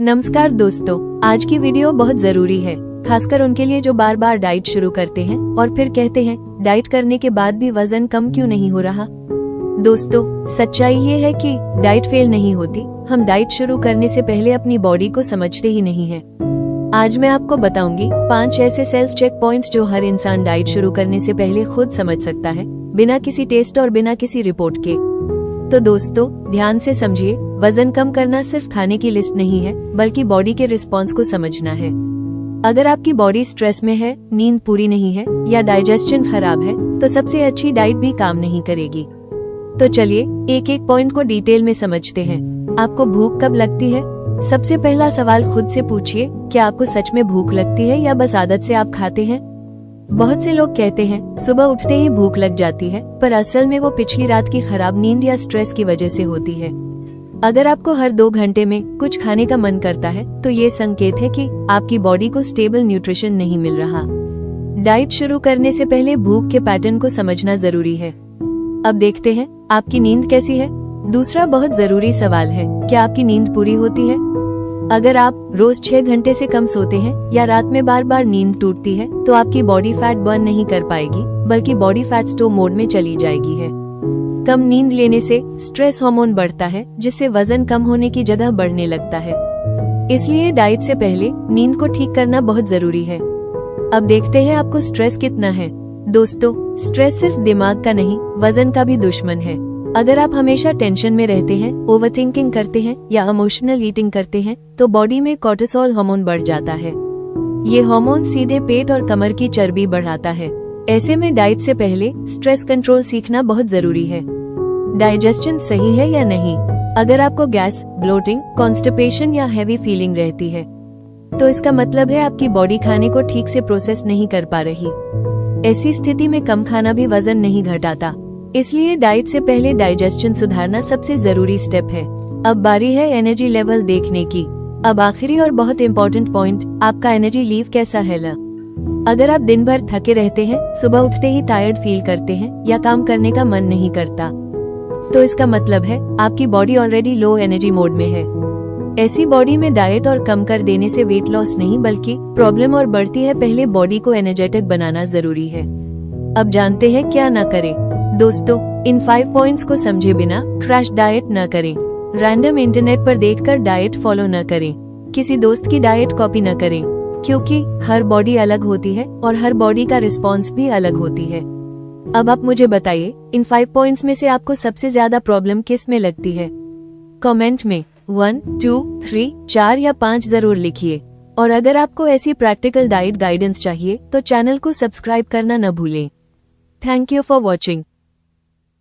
नमस्कार दोस्तों, आज की वीडियो बहुत जरूरी है, खासकर उनके लिए जो बार बार डाइट शुरू करते हैं और फिर कहते हैं डाइट करने के बाद भी वजन कम क्यों नहीं हो रहा। दोस्तों, सच्चाई ये है कि डाइट फेल नहीं होती, हम डाइट शुरू करने से पहले अपनी बॉडी को समझते ही नहीं है। आज मैं आपको बताऊंगी 5 ऐसे सेल्फ चेक पॉइंट्स जो हर इंसान डाइट शुरू करने से पहले खुद समझ सकता है, बिना किसी टेस्ट और बिना किसी रिपोर्ट के। तो दोस्तों, ध्यान से समझिए, वजन कम करना सिर्फ खाने की लिस्ट नहीं है, बल्कि बॉडी के रिस्पॉन्स को समझना है। अगर आपकी बॉडी स्ट्रेस में है, नींद पूरी नहीं है या डाइजेशन खराब है, तो सबसे अच्छी डाइट भी काम नहीं करेगी। तो चलिए एक एक पॉइंट को डिटेल में समझते हैं। आपको भूख कब लगती है? सबसे पहला सवाल खुद से पूछिए, क्या आपको सच में भूख लगती है या बस आदत से आप खाते हैं? बहुत से लोग कहते हैं सुबह उठते ही भूख लग जाती है, पर असल में वो पिछली रात की खराब नींद या स्ट्रेस की वजह से होती है। अगर आपको हर 2 घंटे में कुछ खाने का मन करता है, तो ये संकेत है कि आपकी बॉडी को स्टेबल न्यूट्रिशन नहीं मिल रहा। डाइट शुरू करने से पहले भूख के पैटर्न को समझना जरूरी है। अब देखते हैं आपकी नींद कैसी है। दूसरा बहुत जरूरी सवाल है, क्या आपकी नींद पूरी होती है? अगर आप रोज 6 घंटे से कम सोते हैं या रात में बार बार नींद टूटती है, तो आपकी बॉडी फैट बर्न नहीं कर पाएगी, बल्कि बॉडी फैट स्टोर मोड में चली जाएगी है। कम नींद लेने से स्ट्रेस हार्मोन बढ़ता है, जिससे वजन कम होने की जगह बढ़ने लगता है। इसलिए डाइट से पहले नींद को ठीक करना बहुत जरूरी है। अब देखते हैं आपको स्ट्रेस कितना है। दोस्तों, स्ट्रेस सिर्फ दिमाग का नहीं, वजन का भी दुश्मन है। अगर आप हमेशा टेंशन में रहते हैं, ओवरथिंकिंग करते हैं या इमोशनल ईटिंग करते हैं, तो बॉडी में कोर्टिसोल हार्मोन बढ़ जाता है। ये हार्मोन सीधे पेट और कमर की चर्बी बढ़ाता है। ऐसे में डाइट से पहले स्ट्रेस कंट्रोल सीखना बहुत जरूरी है। डाइजेशन सही है या नहीं? अगर आपको गैस, ब्लोटिंग, कॉन्स्टिपेशन या हैवी फीलिंग रहती है, तो इसका मतलब है आपकी बॉडी खाने को ठीक से प्रोसेस नहीं कर पा रही। ऐसी स्थिति में कम खाना भी वजन नहीं घटाता। इसलिए डाइट से पहले डाइजेशन सुधारना सबसे जरूरी स्टेप है। अब बारी है एनर्जी लेवल देखने की। अब आखिरी और बहुत इम्पोर्टेंट पॉइंट, आपका एनर्जी लीव कैसा है। अगर आप दिन भर थके रहते हैं, सुबह उठते ही टायर्ड फील करते हैं या काम करने का मन नहीं करता, तो इसका मतलब है आपकी body already low energy mode में है। ऐसी बॉडी में डाइट और कम कर देने से वेट लॉस नहीं, बल्कि प्रॉब्लम और बढ़ती है। पहले बॉडी को एनर्जेटिक बनाना जरूरी है। अब जानते हैं क्या ना करें। दोस्तों, इन 5 पॉइंट्स को समझे बिना क्रैश डाइट न करें। रैंडम इंटरनेट पर देखकर डाइट फॉलो न करें। किसी दोस्त की डाइट कॉपी न करें, क्योंकि हर बॉडी अलग होती है और हर बॉडी का रिस्पॉन्स भी अलग होती है। अब आप मुझे बताइए, इन 5 पॉइंट्स में से आपको सबसे ज्यादा प्रॉब्लम किस में लगती है? कमेंट में 1, 2, 3, 4 या 5 जरूर लिखिए। और अगर आपको ऐसी प्रैक्टिकल डाइट गाइडेंस चाहिए, तो चैनल को सब्सक्राइब करना न भूलें। Thank you for watching.